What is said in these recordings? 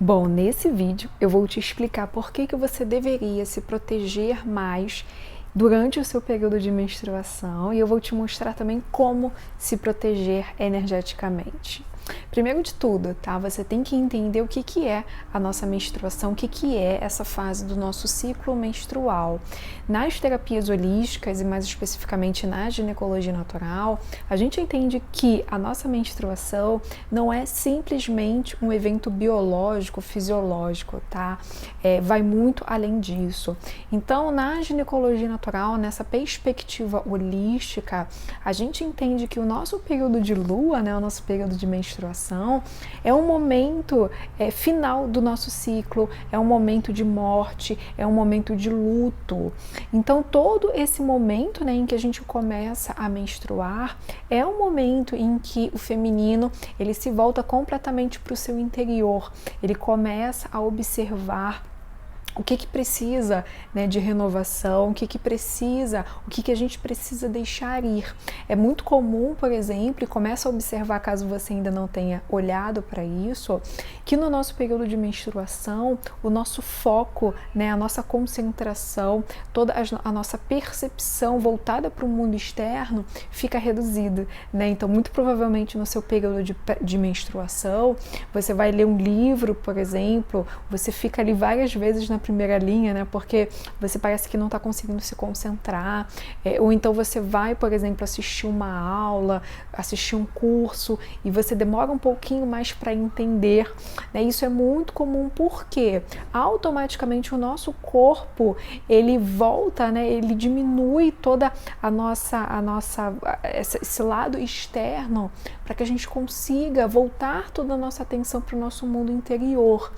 Bom, nesse vídeo eu vou te explicar por que você deveria se proteger mais durante o seu período de menstruação e eu vou te mostrar também como se proteger energeticamente. Primeiro de tudo, tá? Você tem que entender o que é a nossa menstruação, o que é essa fase do nosso ciclo menstrual. Nas terapias holísticas e mais especificamente na ginecologia natural, a gente entende que a nossa menstruação não é simplesmente um evento biológico, fisiológico, tá? Vai muito além disso. Então, na ginecologia natural, nessa perspectiva holística, a gente entende que o nosso período de lua, né, o nosso período de menstruação, é um momento final do nosso ciclo, é um momento de morte, é um momento de luto. Então, todo esse momento, né, em que a gente começa a menstruar é um momento em que o feminino ele se volta completamente para o seu interior, ele começa a observar o que precisa, né, de renovação, o que precisa, o que a gente precisa deixar ir. É muito comum, por exemplo, e começa a observar, caso você ainda não tenha olhado para isso, que no nosso período de menstruação, o nosso foco, né, a nossa concentração, toda a nossa percepção voltada para o mundo externo fica reduzida, né? Então, muito provavelmente no seu período de menstruação, você vai ler um livro, por exemplo, você fica ali várias vezes na primeira linha, né? Porque você parece que não está conseguindo se concentrar, ou então você vai, por exemplo, assistir uma aula, assistir um curso e você demora um pouquinho mais para entender, né? Isso é muito comum porque automaticamente o nosso corpo ele volta, né? Ele diminui toda esse lado externo para que a gente consiga voltar toda a nossa atenção para o nosso mundo interior.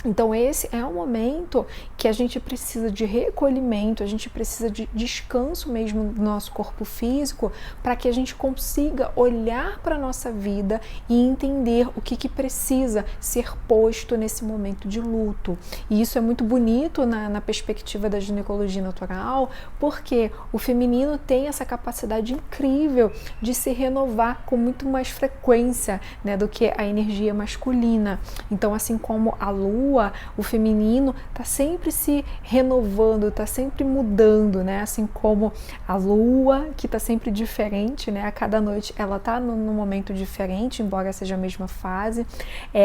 Então esse é um momento que a gente precisa de recolhimento, a gente precisa de descanso mesmo do nosso corpo físico para que a gente consiga olhar para a nossa vida e entender o que precisa ser posto nesse momento de luto. E isso é muito bonito na perspectiva da ginecologia natural, porque o feminino tem essa capacidade incrível de se renovar com muito mais frequência, né, do que a energia masculina. Então, assim como a lua, o feminino está sempre se renovando, está sempre mudando, né? Assim como a lua, que está sempre diferente, né? A cada noite ela está num momento diferente, embora seja a mesma fase.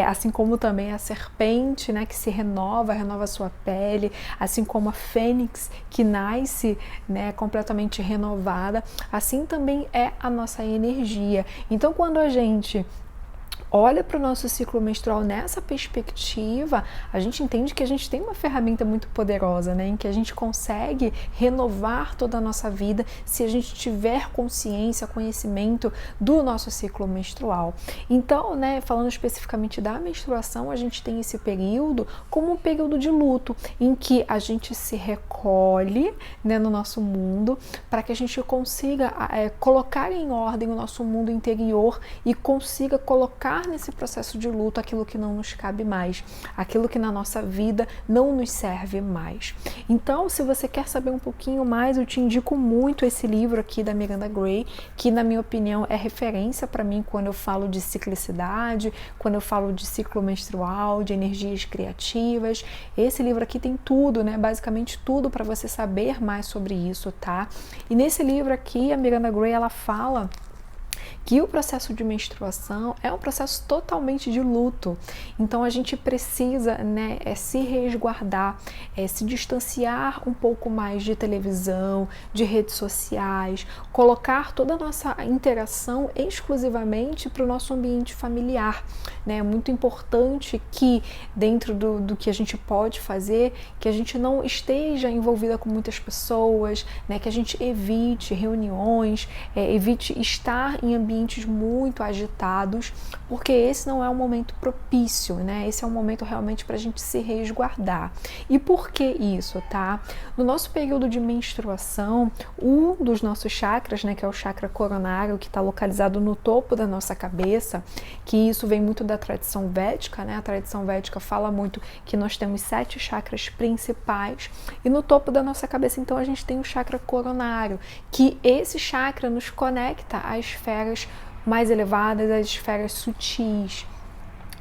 Assim como também a serpente, né? Que se renova a sua pele, assim como a fênix, que nasce, né? Completamente renovada. Assim também é a nossa energia. Então, quando a gente olha para o nosso ciclo menstrual nessa perspectiva, a gente entende que a gente tem uma ferramenta muito poderosa, né, em que a gente consegue renovar toda a nossa vida se a gente tiver consciência, conhecimento do nosso ciclo menstrual. Então, né, falando especificamente da menstruação, a gente tem esse período como um período de luto, em que a gente se recolhe, né, no nosso mundo, para que a gente consiga colocar em ordem o nosso mundo interior e consiga colocar nesse processo de luto aquilo que não nos cabe mais, aquilo que na nossa vida não nos serve mais. Então, se você quer saber um pouquinho mais, eu te indico muito esse livro aqui da Miranda Gray, que na minha opinião é referência para mim quando eu falo de ciclicidade, quando eu falo de ciclo menstrual, de energias criativas. Esse livro aqui tem tudo, né? Basicamente tudo para você saber mais sobre isso, tá? E nesse livro aqui, a Miranda Gray, ela fala que o processo de menstruação é um processo totalmente de luto. Então a gente precisa, né, se resguardar, se distanciar um pouco mais de televisão, de redes sociais, colocar toda a nossa interação exclusivamente para o nosso ambiente familiar, né? É muito importante que dentro do que a gente pode fazer, que a gente não esteja envolvida com muitas pessoas, né? Que a gente evite reuniões, evite estar em ambientes muito agitados, porque esse não é um momento propício, né? Esse é um momento realmente para a gente se resguardar. E por que isso, tá? No nosso período de menstruação, um dos nossos chakras, né, que é o chakra coronário, que está localizado no topo da nossa cabeça, que isso vem muito da tradição védica, né? A tradição védica fala muito que nós temos 7 chakras principais e no topo da nossa cabeça, então, a gente tem o chakra coronário, que esse chakra nos conecta às esferas mais elevadas, às esferas sutis.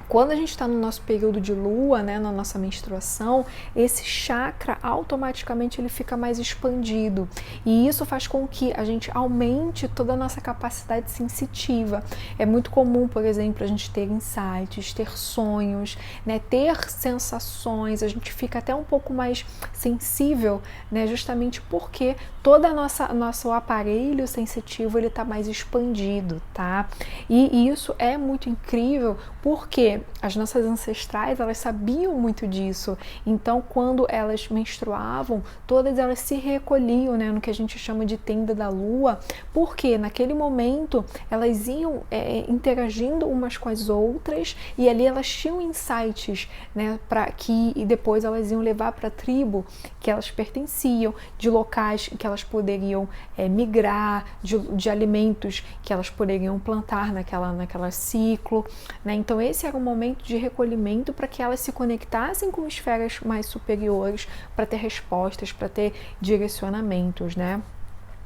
Quando a gente está no nosso período de lua, né, na nossa menstruação, esse chakra automaticamente ele fica mais expandido e isso faz com que a gente aumente toda a nossa capacidade sensitiva. É muito comum, por exemplo, a gente ter insights, ter sonhos, né, ter sensações, a gente fica até um pouco mais sensível, né, justamente porque todo nosso aparelho sensitivo ele está mais expandido, tá? E isso é muito incrível porque as nossas ancestrais, elas sabiam muito disso. Então, quando elas menstruavam, todas elas se recolhiam, né, no que a gente chama de tenda da lua, porque naquele momento elas iam interagindo umas com as outras e ali elas tinham insights, né, e depois elas iam levar para a tribo que elas pertenciam, de locais que elas poderiam migrar, de alimentos que elas poderiam plantar naquela ciclo, né? Então esse era um momento de recolhimento para que elas se conectassem com esferas mais superiores, para ter respostas, para ter direcionamentos, né?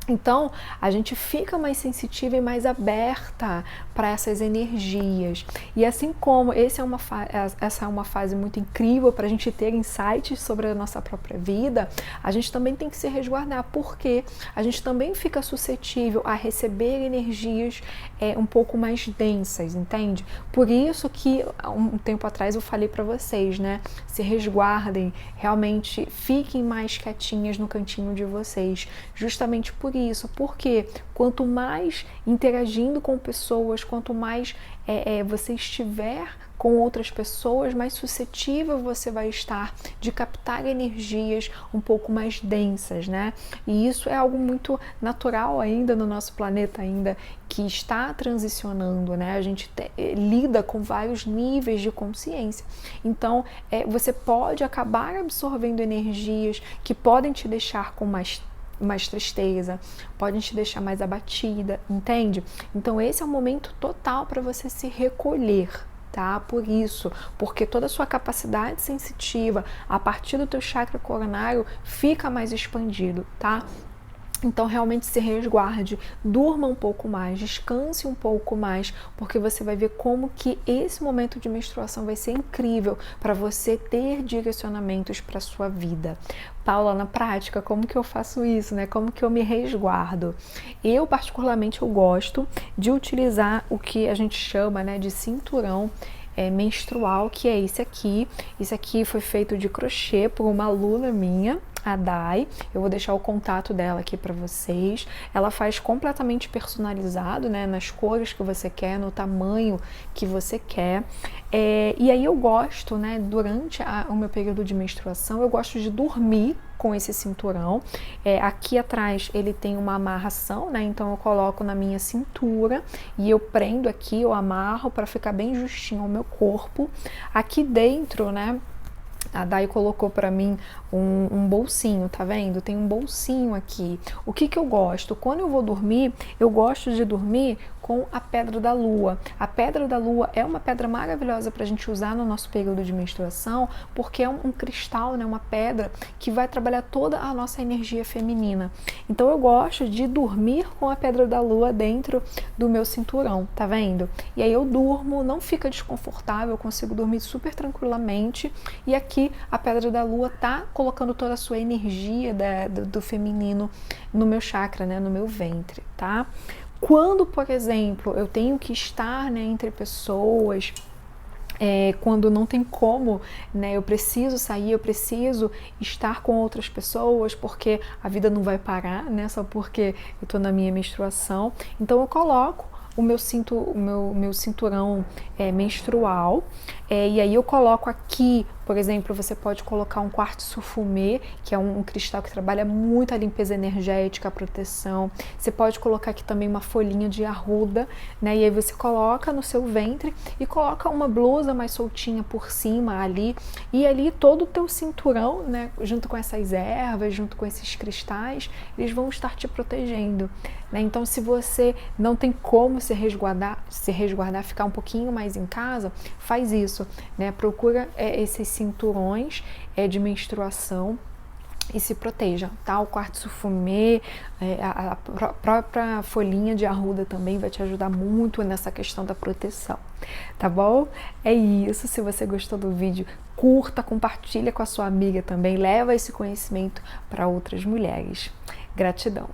Então, a gente fica mais sensitiva e mais aberta para essas energias. E assim como essa é uma fase muito incrível para a gente ter insights sobre a nossa própria vida, a gente também tem que se resguardar, porque a gente também fica suscetível a receber energias um pouco mais densas, entende? Por isso que um tempo atrás eu falei para vocês, né? Se resguardem, realmente fiquem mais quietinhas no cantinho de vocês, justamente por isso, porque quanto mais interagindo com pessoas, quanto mais você estiver com outras pessoas, mais suscetível você vai estar de captar energias um pouco mais densas, né? E isso é algo muito natural ainda no nosso planeta, ainda que está transicionando, né? A gente lida com vários níveis de consciência. Então, você pode acabar absorvendo energias que podem te deixar com mais tristeza, podem te deixar mais abatida, entende? Então esse é o momento total para você se recolher, tá? Por isso, porque toda a sua capacidade sensitiva a partir do teu chakra coronário fica mais expandido, tá? Então realmente se resguarde, durma um pouco mais, descanse um pouco mais, porque você vai ver como que esse momento de menstruação vai ser incrível para você ter direcionamentos para a sua vida. Paula, na prática, como que eu faço isso, né? Como que eu me resguardo? Eu, particularmente, eu gosto de utilizar o que a gente chama, né, de cinturão menstrual, que é esse aqui. Esse aqui foi feito de crochê por uma aluna minha, a Dai. Eu vou deixar o contato dela aqui para vocês. Ela faz completamente personalizado, né, nas cores que você quer, no tamanho que você quer. E aí eu gosto, né, durante o meu período de menstruação, eu gosto de dormir com esse cinturão. Aqui atrás ele tem uma amarração, né, então eu coloco na minha cintura e eu prendo aqui, eu amarro para ficar bem justinho ao meu corpo. Aqui dentro, né, a Dai colocou para mim um bolsinho, tá vendo? Tem um bolsinho aqui. O que eu gosto? Quando eu vou dormir, eu gosto de dormir com a pedra da lua. A pedra da lua é uma pedra maravilhosa para a gente usar no nosso período de menstruação, porque é um cristal, né? Uma pedra que vai trabalhar toda a nossa energia feminina. Então eu gosto de dormir com a pedra da lua dentro do meu cinturão, tá vendo? E aí eu durmo, não fica desconfortável, eu consigo dormir super tranquilamente. E aqui a pedra da lua tá colocando toda a sua energia do feminino no meu chakra, né, no meu ventre, tá? Quando, por exemplo, eu tenho que estar, né, entre pessoas, quando não tem como, né, eu preciso sair, eu preciso estar com outras pessoas, porque a vida não vai parar, né, só porque eu tô na minha menstruação, então eu coloco o meu cinturão menstrual, e aí eu coloco aqui, por exemplo, você pode colocar um quartzo fumê, que é um cristal que trabalha muito a limpeza energética, a proteção. Você pode colocar aqui também uma folhinha de arruda, né? E aí você coloca no seu ventre e coloca uma blusa mais soltinha por cima ali, e ali todo o teu cinturão, né, junto com essas ervas, junto com esses cristais, eles vão estar te protegendo, né? Então, se você não tem como se resguardar, ficar um pouquinho mais em casa, faz isso, né? Procura esses cinturões de menstruação e se proteja, tá? O quartzo fumê, a própria folhinha de arruda também vai te ajudar muito nessa questão da proteção, tá bom? É isso, se você gostou do vídeo, curta, compartilha com a sua amiga também, leva esse conhecimento para outras mulheres. Gratidão!